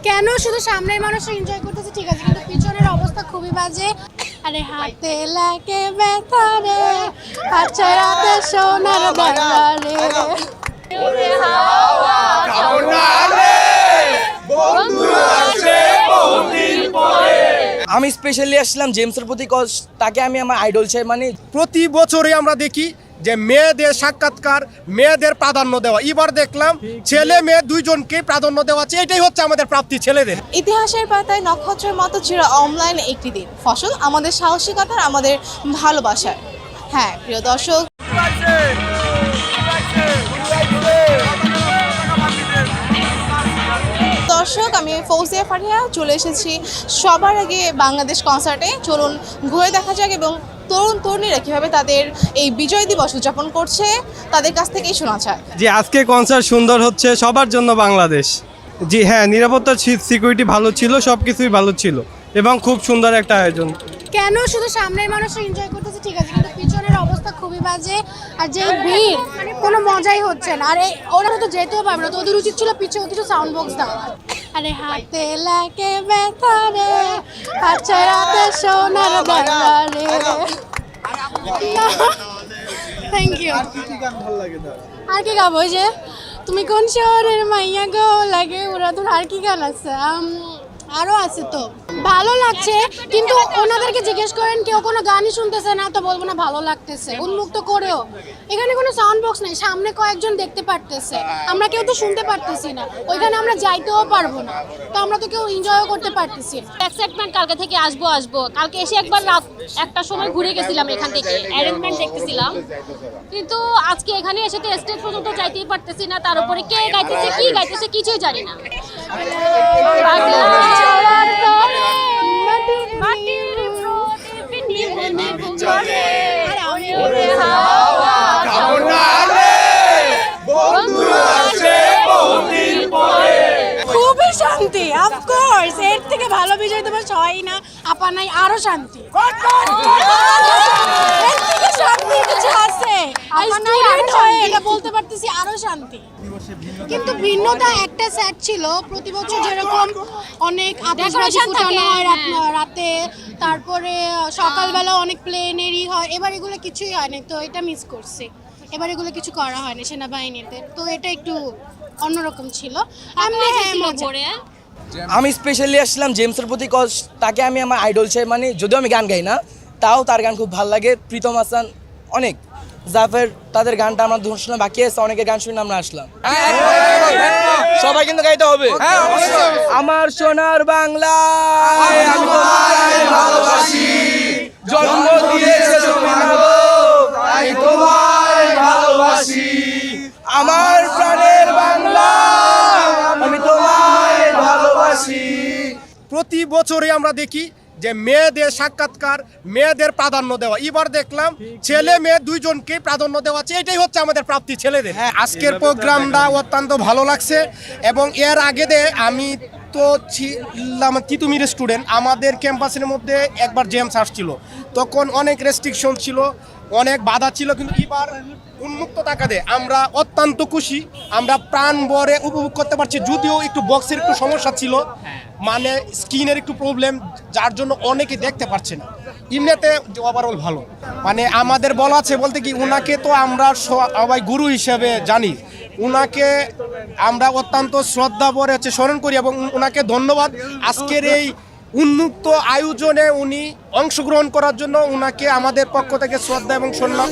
কেন শুধু সামনের মানুষ এনজয় করতেছে ঠিক আছে, কিন্তু পিছনের অবস্থা খুবই বাজে। আরে হাতে লাগে ব্যথা রে, আচ্ছা রাতে সোনার বাংলারে। আমি স্পেশালি আসলাম জেমসের প্রতি, কজ তাকে আমি আমার আইডল চাই। মানে প্রতি বছরই আমরা দেখি যে মেয়েদের সাক্ষাৎকার, মেয়েদের প্রাধান্য দেওয়া। এবার দেখলাম ছেলে মেয়ে দুইজনকে প্রাধান্য দেওয়া আছে, এটাই হচ্ছে আমাদের প্রাপ্তি ছেলেদের। ইতিহাসের পাতায় নক্ষত্রের মতো চির অম্লান একটি দিন, ফসল আমাদের সাহসিকতার, আমাদের ভালোবাসার। হ্যাঁ প্রিয় দর্শক, আমি ফৌজিয়া ফারিয়া চলে এসেছি সবার আগে বাংলাদেশ কনসার্টে। চলুন ঘুরে দেখা যাক এবং তরুণ তরুণীরা কীভাবে তাদের এই বিজয় দিবস উদযাপন করছে তাদের কাছ থেকেই শোনা যায়। জি, আজকে কনসার্ট সুন্দর হচ্ছে সবার জন্য বাংলাদেশ। জি হ্যাঁ, নিরাপত্তা সিকিউরিটি ভালো ছিল, সব কিছুই ভালো ছিল এবং খুব সুন্দর একটা আয়োজন। কেন শুধু সামনের মানুষ এনজয় করতেছে ঠিক আছে, কিন্তু পিছনের অবস্থা খুবই বাজে। আর যে ভিড়, কোনো মজাই হচ্ছে না। আর ওরা তো যেতেও পারবে না, তো ওদের উচিত ছিল পিছিয়ে কিছু সাউন্ড বক্স দেওয়া। আরে হাতে লাগে ব্যথা রে, আচ্ছা রাতে সোনার বাংলারে। Thank you. আর কি গাবো? ওই যে তুমি কোন শহরের মাইয়া গো লাগে, ওরা তো আর কি গান আছে, আরো আছে। তো ভালো লাগছে, কিন্তু ওনাদেরকে জিজ্ঞেস করেন কেউ কোনো গানই শুনতেছে না, তো বলবো না ভালো লাগতেছে। উন্মুক্ত করেও এখানে কোনো সাউন্ড বক্স নেই, সামনে কয়েকজন দেখতে পারতেছে, আমরা কেউ তো শুনতে পারতেছি না, ওইখানে আমরা যাইতেও পারবো না, তো আমরা তো কেউ এনজয়ও করতে পারতেছি না। এক্সাইটমেন্ট কালকে থেকে আসবো কালকে এসে একবার রাত 1টার সময় ঘুরে গেছিলাম, এখান থেকে অ্যারেঞ্জমেন্ট দেখতেছিলাম, কিন্তু আজকে এখানে এসে তো স্টেজ পর্যন্ত যাইতেই পারতেছি না। তার উপরে কে গাইতেছে কি গাইতেছে কিছুই জানি না। খুবই শান্তি, অফকোর্স এর থেকে ভালো বিজয় দিবস হয় না আপা, নাই আরো শান্তি। এর থেকে শান্তি কিছু আছে? স্টুডেন্ট হয়ে এটা বলতে পারতেছি, আরো শান্তি। কিন্তু ভিন্নতা একটা সেট ছিল, প্রতি বছর যেরকম অনেক আতশবাজি ফুটানো হয় রাতে, তারপরে সকালবেলা অনেক প্লেনেরই হয়, এবার এগুলো কিছুই হয়নি, তো এটা মিস করছি। এবার এগুলো কিছু করা হয়নি সেনাবাহিনীতে, তো এটা একটু অন্যরকম ছিল। আমি স্পেশালি আসলাম জেমসের প্রতি, কজ তাকে আমি আমার আইডল চাই। মানে যদিও আমি গান গাই না, তাও তার গান খুব ভালো লাগে। প্রীতম হাসান, অনেক জাফের, তাদের গানটা আমরা শোনা বাকি আছে, অনেকের গান শুনে আমরা আসলাম। সবাই কিন্তু গাইতে হবে। আমার সোনার বাংলা আমি তোমায় ভালোবাসি, জন্ম দিয়েছে তুমি গো, তাই তোমায় ভালোবাসি। আমার প্রাণের বাংলা আমি তোমায় ভালোবাসি। প্রতি বছরই আমরা দেখি যে মেয়েদের সাক্ষাৎকার, মেয়েদের প্রাধান্য দেওয়া। এবার দেখলাম ছেলে মেয়ে দুইজনকে প্রাধান্য দেওয়া আছে, এটাই হচ্ছে আমাদের প্রাপ্তি ছেলেদের। আজকের প্রোগ্রামটা অত্যন্ত ভালো লাগছে এবং এর আগে আমি তো ছিলাম তিতুমির স্টুডেন্ট, আমাদের ক্যাম্পাসের মধ্যে একবার জেমস আসছিল, তখন অনেক রেস্ট্রিকশন ছিল, অনেক বাধা ছিল, কিন্তু এবার উন্মুক্ত টাকাতে আমরা অত্যন্ত খুশি, আমরা প্রাণ ভরে উপভোগ করতে পারছি। যদিও একটু বক্সের একটু সমস্যা ছিল, মানে স্ক্রিনের একটু প্রবলেম, যার জন্য অনেকে দেখতে পারছে না। এমনিতে ওভারঅল ভালো। মানে আমাদের বলা আছে বলতে কি, উনাকে তো আমরা সবাই গুরু হিসেবে জানি, উনাকে আমরা অত্যন্ত শ্রদ্ধা ভরে স্মরণ করি এবং উনাকে ধন্যবাদ আজকের এই উন্মুক্ত আয়োজনে উনি অংশগ্রহণ করার জন্য। উনাকে আমাদের পক্ষ থেকে শ্রদ্ধা এবং সম্মান।